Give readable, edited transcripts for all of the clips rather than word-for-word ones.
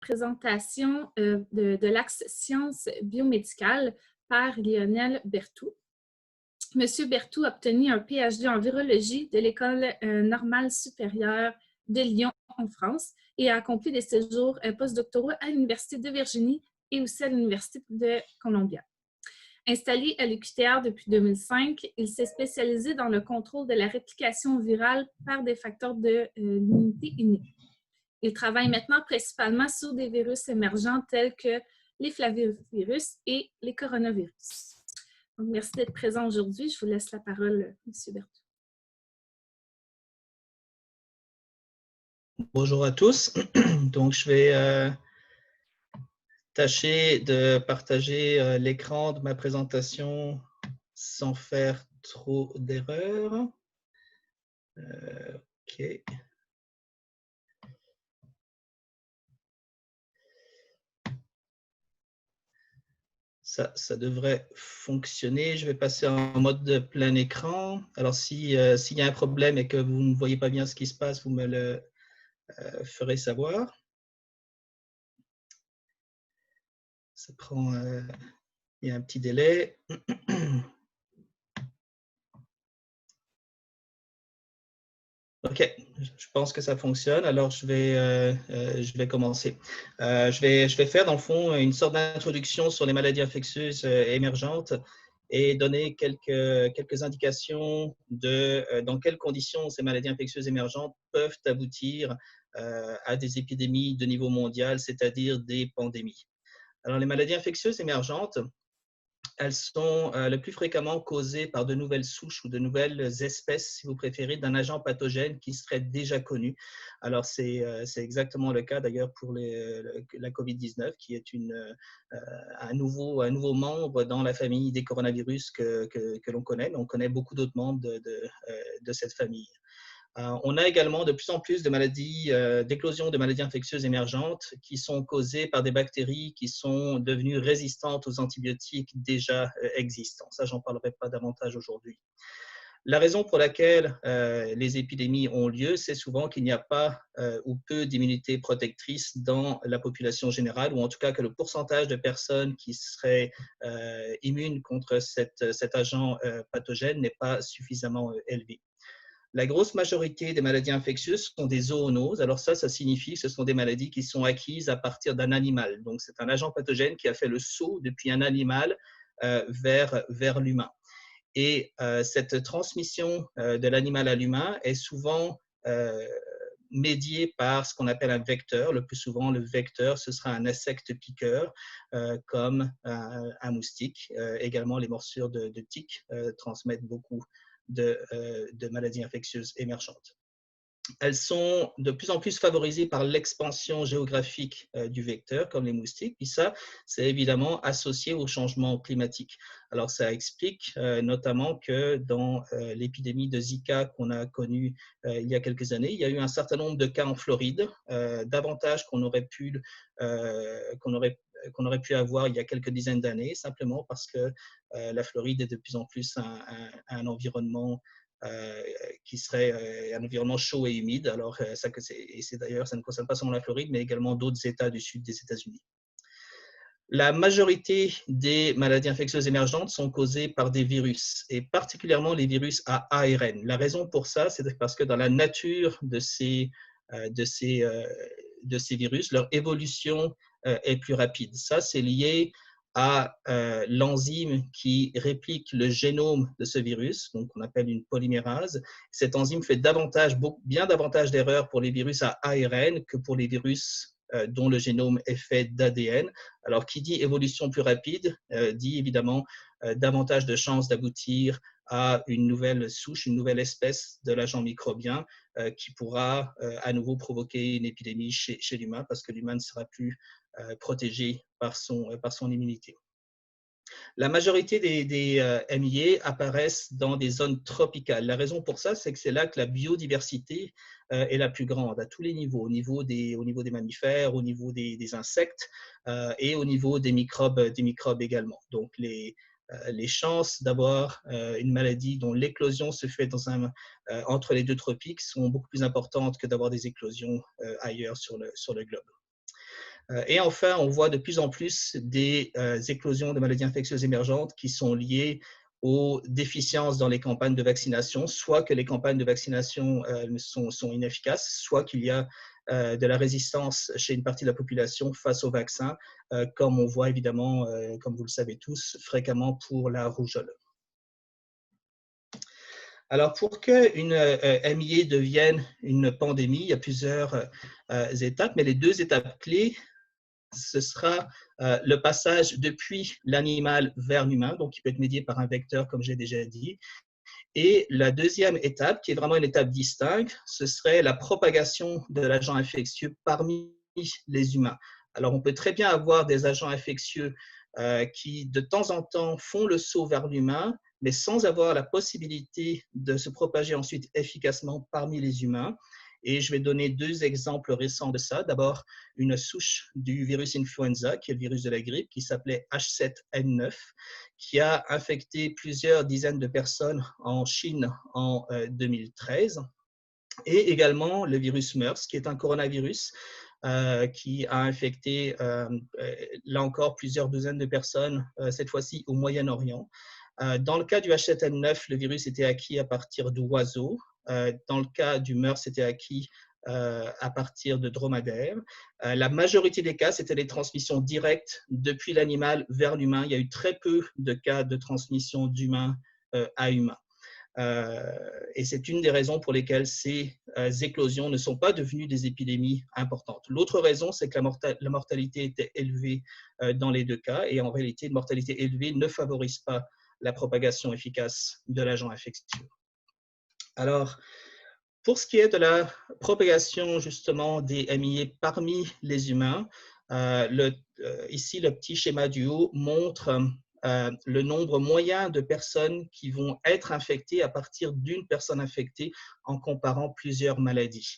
présentation de l'axe sciences biomédicales par Lionel Berthoud. Monsieur Berthoud a obtenu un PhD en virologie de l'École normale supérieure de Lyon en France et a accompli des séjours postdoctoraux à l'Université de Virginie et aussi à l'Université de Columbia. Installé à l'UQTR depuis 2005, il s'est spécialisé dans le contrôle de la réplication virale par des facteurs de l'immunité innée. Il travaille maintenant principalement sur des virus émergents tels que les flavivirus et les coronavirus. Donc, merci d'être présent aujourd'hui. Je vous laisse la parole, M. Berthoud. Bonjour à tous. Donc, je vais tâcher de partager l'écran de ma présentation sans faire trop d'erreurs. OK. Ça devrait fonctionner. Je vais passer en mode de plein écran. Alors, s'il y a un problème et que vous ne voyez pas bien ce qui se passe, vous me le ferez savoir. Ça prend... il y a un petit délai. OK, je pense que ça fonctionne. Alors, je vais commencer. Je vais faire, dans le fond, une sorte d'introduction sur les maladies infectieuses émergentes et donner quelques indications de dans quelles conditions ces maladies infectieuses émergentes peuvent aboutir à des épidémies de niveau mondial, c'est-à-dire des pandémies. Alors, les maladies infectieuses émergentes, elles sont le plus fréquemment causées par de nouvelles souches ou de nouvelles espèces, si vous préférez, d'un agent pathogène qui serait déjà connu. Alors, c'est exactement le cas d'ailleurs pour la COVID-19, qui est un nouveau membre dans la famille des coronavirus que l'on connaît, mais on connaît beaucoup d'autres membres de cette famille. On a également de plus en plus de maladies, d'éclosions de maladies infectieuses émergentes qui sont causées par des bactéries qui sont devenues résistantes aux antibiotiques déjà existants. Ça, j'en parlerai pas davantage aujourd'hui. La raison pour laquelle les épidémies ont lieu, c'est souvent qu'il n'y a pas ou peu d'immunité protectrice dans la population générale, ou en tout cas que le pourcentage de personnes qui seraient immunes contre cet agent pathogène n'est pas suffisamment élevé. La grosse majorité des maladies infectieuses sont des zoonoses. Alors ça signifie que ce sont des maladies qui sont acquises à partir d'un animal. Donc, c'est un agent pathogène qui a fait le saut depuis un animal vers l'humain. Et cette transmission de l'animal à l'humain est souvent médiée par ce qu'on appelle un vecteur. Le plus souvent, le vecteur, ce sera un insecte piqueur comme un moustique. Également, les morsures de tiques transmettent beaucoup de maladies infectieuses émergentes. Elles sont de plus en plus favorisées par l'expansion géographique du vecteur, comme les moustiques. Puis ça, c'est évidemment associé au changement climatique. Alors, ça explique notamment que dans l'épidémie de Zika qu'on a connue il y a quelques années, il y a eu un certain nombre de cas en Floride, davantage qu'on aurait pu avoir il y a quelques dizaines d'années, simplement parce que la Floride est de plus en plus un environnement qui serait un environnement chaud et humide. Alors, d'ailleurs, ça ne concerne pas seulement la Floride, mais également d'autres États du sud des États-Unis. La majorité des maladies infectieuses émergentes sont causées par des virus, et particulièrement les virus à ARN. La raison pour ça, c'est parce que dans la nature de ces virus, leur évolution est plus rapide. Ça, c'est lié à l'enzyme qui réplique le génome de ce virus, donc on appelle une polymérase. Cette enzyme fait bien davantage d'erreurs pour les virus à ARN que pour les virus dont le génome est fait d'ADN. Alors, qui dit évolution plus rapide, dit évidemment davantage de chances d'aboutir à une nouvelle souche, une nouvelle espèce de l'agent microbien qui pourra à nouveau provoquer une épidémie chez l'humain, parce que l'humain ne sera plus protégé par son immunité. La majorité des MIA apparaissent dans des zones tropicales. La raison pour ça, c'est que c'est là que la biodiversité est la plus grande, à tous les niveaux, au niveau des mammifères, au niveau des insectes et au niveau des microbes également. Donc, les chances d'avoir une maladie dont l'éclosion se fait entre les deux tropiques sont beaucoup plus importantes que d'avoir des éclosions ailleurs sur le globe. Et enfin, on voit de plus en plus des éclosions de maladies infectieuses émergentes qui sont liées aux déficiences dans les campagnes de vaccination, soit que les campagnes de vaccination sont inefficaces, soit qu'il y a de la résistance chez une partie de la population face au vaccin, comme on voit évidemment, comme vous le savez tous, fréquemment pour la rougeole. Alors, pour qu'une MIA devienne une pandémie, il y a plusieurs étapes, mais les deux étapes clés, ce sera le passage depuis l'animal vers l'humain, donc qui peut être médié par un vecteur, comme j'ai déjà dit. Et la deuxième étape, qui est vraiment une étape distincte, ce serait la propagation de l'agent infectieux parmi les humains. Alors, on peut très bien avoir des agents infectieux qui, de temps en temps, font le saut vers l'humain, mais sans avoir la possibilité de se propager ensuite efficacement parmi les humains. Et je vais donner deux exemples récents de ça. D'abord, une souche du virus influenza, qui est le virus de la grippe, qui s'appelait H7N9, qui a infecté plusieurs dizaines de personnes en Chine en 2013. Et également le virus MERS, qui est un coronavirus qui a infecté, là encore, plusieurs douzaines de personnes, cette fois-ci au Moyen-Orient. Dans le cas du H7N9, le virus était acquis à partir d'oiseaux. Dans le cas du MERS, c'était acquis à partir de dromadaires. La majorité des cas, c'était des transmissions directes depuis l'animal vers l'humain. Il y a eu très peu de cas de transmission d'humain à humain. Et c'est une des raisons pour lesquelles ces éclosions ne sont pas devenues des épidémies importantes. L'autre raison, c'est que la mortalité était élevée dans les deux cas, et en réalité, une mortalité élevée ne favorise pas la propagation efficace de l'agent infectieux. Alors, pour ce qui est de la propagation justement des MIA parmi les humains, ici le petit schéma du haut montre le nombre moyen de personnes qui vont être infectées à partir d'une personne infectée en comparant plusieurs maladies.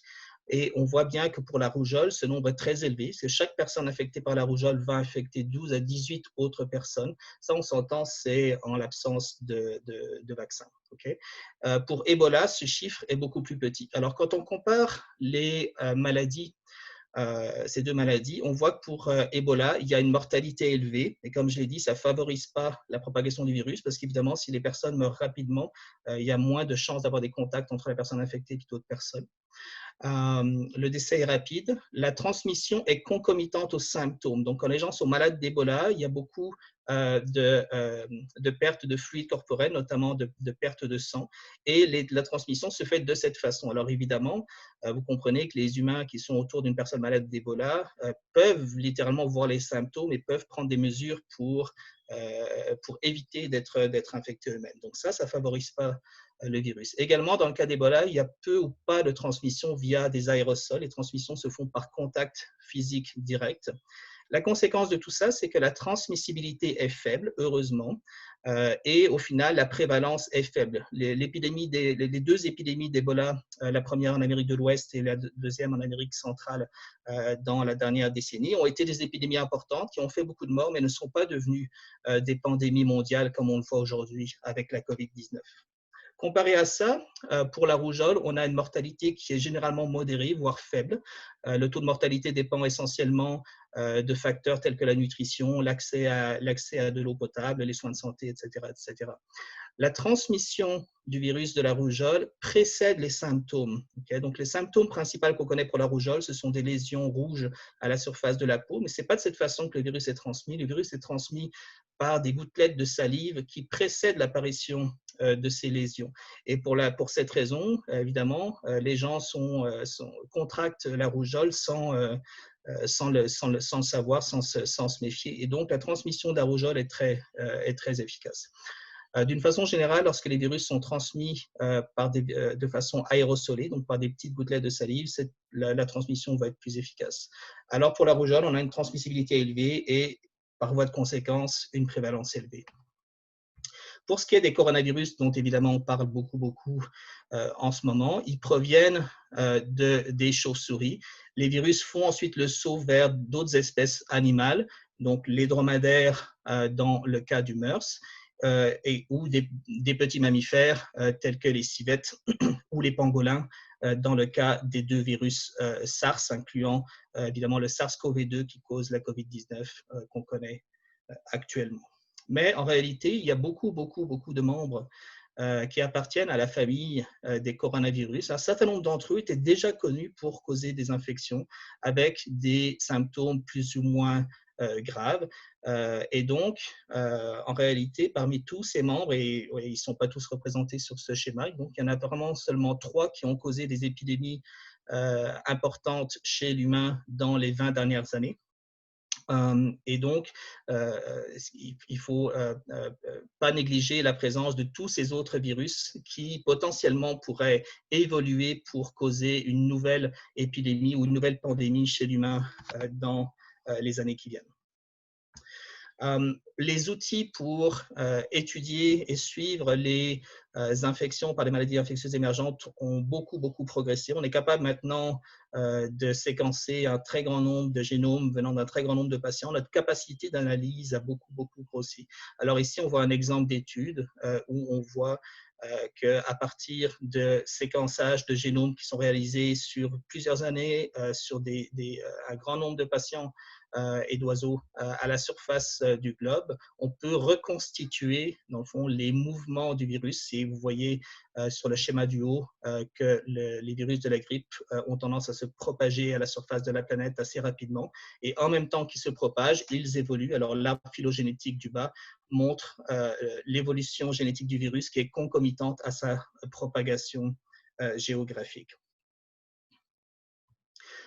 Et on voit bien que pour la rougeole, ce nombre est très élevé, parce que chaque personne infectée par la rougeole va infecter 12 à 18 autres personnes. Ça, on s'entend, c'est en l'absence de vaccin. Okay? Pour Ebola, ce chiffre est beaucoup plus petit. Alors, quand on compare les maladies, ces deux maladies, on voit que pour Ebola, il y a une mortalité élevée. Et comme je l'ai dit, ça ne favorise pas la propagation du virus parce qu'évidemment, si les personnes meurent rapidement, il y a moins de chances d'avoir des contacts entre les personnes infectées et d'autres personnes. Le décès est rapide. La transmission est concomitante aux symptômes. Donc, quand les gens sont malades d'Ebola, il y a beaucoup de perte de fluide corporel, notamment de perte de sang. Et la transmission se fait de cette façon. Alors, évidemment, vous comprenez que les humains qui sont autour d'une personne malade d'Ebola peuvent littéralement voir les symptômes et peuvent prendre des mesures pour éviter d'être infectés eux-mêmes. Donc, ça ne favorise pas le virus. Également, dans le cas d'Ebola, il y a peu ou pas de transmission via des aérosols. Les transmissions se font par contact physique direct. La conséquence de tout ça, c'est que la transmissibilité est faible, heureusement, et au final, la prévalence est faible. Les deux épidémies d'Ebola, la première en Amérique de l'Ouest et la deuxième en Amérique centrale dans la dernière décennie, ont été des épidémies importantes qui ont fait beaucoup de morts, mais ne sont pas devenues des pandémies mondiales comme on le voit aujourd'hui avec la COVID-19. Comparé à ça, pour la rougeole, on a une mortalité qui est généralement modérée, voire faible. Le taux de mortalité dépend essentiellement de facteurs tels que la nutrition, l'accès à de l'eau potable, les soins de santé, etc., etc. La transmission du virus de la rougeole précède les symptômes. Okay? Donc, les symptômes principaux qu'on connaît pour la rougeole, ce sont des lésions rouges à la surface de la peau, mais ce n'est pas de cette façon que le virus est transmis. Le virus est transmis par des gouttelettes de salive qui précèdent l'apparition de ces lésions. Et pour cette raison, évidemment, les gens contractent la rougeole sans le savoir, sans se méfier. Et donc, la transmission de la rougeole est très efficace. D'une façon générale, lorsque les virus sont transmis de façon aérosolée, donc par des petites gouttelettes de salive, la transmission va être plus efficace. Alors, pour la rougeole, on a une transmissibilité élevée et, par voie de conséquence, une prévalence élevée. Pour ce qui est des coronavirus, dont évidemment on parle beaucoup en ce moment, ils proviennent des chauves-souris. Les virus font ensuite le saut vers d'autres espèces animales, donc les dromadaires dans le cas du MERS, ou des petits mammifères tels que les civettes ou les pangolins dans le cas des deux virus SARS, incluant évidemment le SARS-CoV-2 qui cause la COVID-19 qu'on connaît actuellement. Mais en réalité, il y a beaucoup de membres qui appartiennent à la famille des coronavirus. Un certain nombre d'entre eux étaient déjà connus pour causer des infections avec des symptômes plus ou moins graves. Et donc, en réalité, parmi tous ces membres, et ils ne sont pas tous représentés sur ce schéma, donc il y en a vraiment seulement 3 qui ont causé des épidémies importantes chez l'humain dans les 20 dernières années. Et donc, il ne faut pas négliger la présence de tous ces autres virus qui potentiellement pourraient évoluer pour causer une nouvelle épidémie ou une nouvelle pandémie chez l'humain dans les années qui viennent. Les outils pour étudier et suivre les infections par les maladies infectieuses émergentes ont beaucoup progressé. On est capable maintenant de séquencer un très grand nombre de génomes venant d'un très grand nombre de patients. Notre capacité d'analyse a beaucoup grossi. Alors ici, on voit un exemple d'étude où on voit qu'à partir de séquençages de génomes qui sont réalisés sur plusieurs années, sur un grand nombre de patients et d'oiseaux à la surface du globe, on peut reconstituer, dans le fond, les mouvements du virus. Et vous voyez sur le schéma du haut que les virus de la grippe ont tendance à se propager à la surface de la planète assez rapidement. Et en même temps qu'ils se propagent, ils évoluent. Alors, l'arbre phylogénétique du bas montre l'évolution génétique du virus qui est concomitante à sa propagation géographique.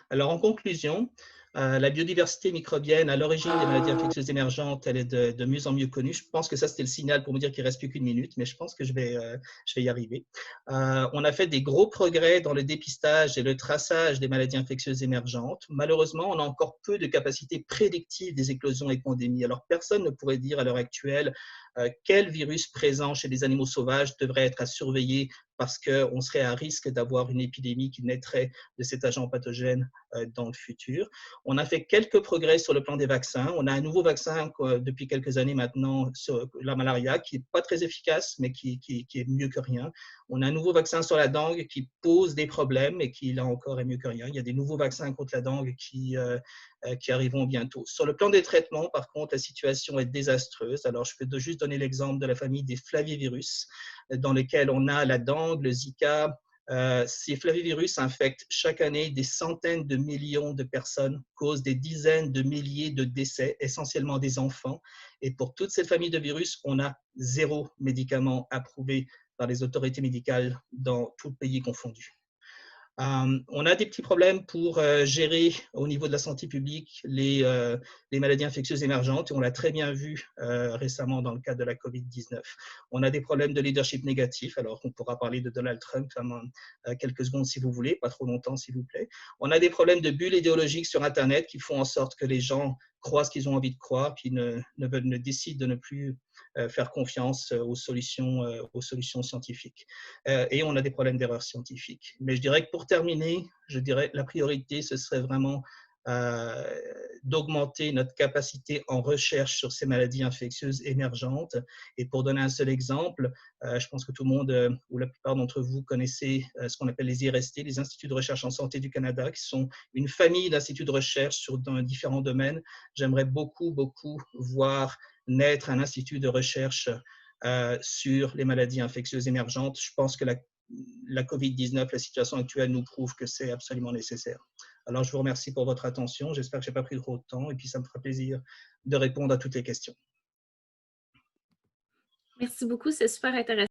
Alors, en conclusion, la biodiversité microbienne à l'origine des maladies infectieuses émergentes, elle est de mieux en mieux connue. Je pense que ça, c'était le signal pour me dire qu'il ne reste plus qu'une minute, mais je pense que je vais y arriver. On a fait des gros progrès dans le dépistage et le traçage des maladies infectieuses émergentes. Malheureusement, on a encore peu de capacités prédictives des éclosions et pandémies. Alors, personne ne pourrait dire à l'heure actuelle quel virus présent chez les animaux sauvages devrait être à surveiller parce qu'on serait à risque d'avoir une épidémie qui naîtrait de cet agent pathogène dans le futur. On a fait quelques progrès sur le plan des vaccins. On a un nouveau vaccin depuis quelques années maintenant sur la malaria qui n'est pas très efficace, mais qui est mieux que rien. On a un nouveau vaccin sur la dengue qui pose des problèmes et qui, là encore, est mieux que rien. Il y a des nouveaux vaccins contre la dengue qui arriveront bientôt. Sur le plan des traitements, par contre, la situation est désastreuse. Alors, je peux juste donner l'exemple de la famille des flavivirus, dans lesquels on a la dengue, le Zika. Ces flavivirus infectent chaque année des centaines de millions de personnes, causent des dizaines de milliers de décès, essentiellement des enfants. Et pour toute cette famille de virus, on a 0 médicament approuvé par les autorités médicales dans tout le pays confondu. On a des petits problèmes pour gérer au niveau de la santé publique les maladies infectieuses émergentes, et on l'a très bien vu récemment dans le cadre de la COVID-19. On a des problèmes de leadership négatif, alors on pourra parler de Donald Trump quelques secondes si vous voulez, pas trop longtemps s'il vous plaît. On a des problèmes de bulles idéologiques sur Internet qui font en sorte que les gens croient ce qu'ils ont envie de croire, puis ne décident de ne plus faire confiance aux solutions scientifiques. Et on a des problèmes d'erreurs scientifiques. Mais je dirais que pour terminer, la priorité, ce serait vraiment d'augmenter notre capacité en recherche sur ces maladies infectieuses émergentes. Et pour donner un seul exemple, je pense que tout le monde, ou la plupart d'entre vous, connaissez ce qu'on appelle les IRST, les Instituts de recherche en santé du Canada, qui sont une famille d'instituts de recherche dans différents domaines. J'aimerais beaucoup voir naître un institut de recherche sur les maladies infectieuses émergentes. Je pense que la COVID-19, la situation actuelle nous prouve que c'est absolument nécessaire. Alors, je vous remercie pour votre attention. J'espère que je n'ai pas pris trop de temps et puis ça me fera plaisir de répondre à toutes les questions. Merci beaucoup, c'est super intéressant.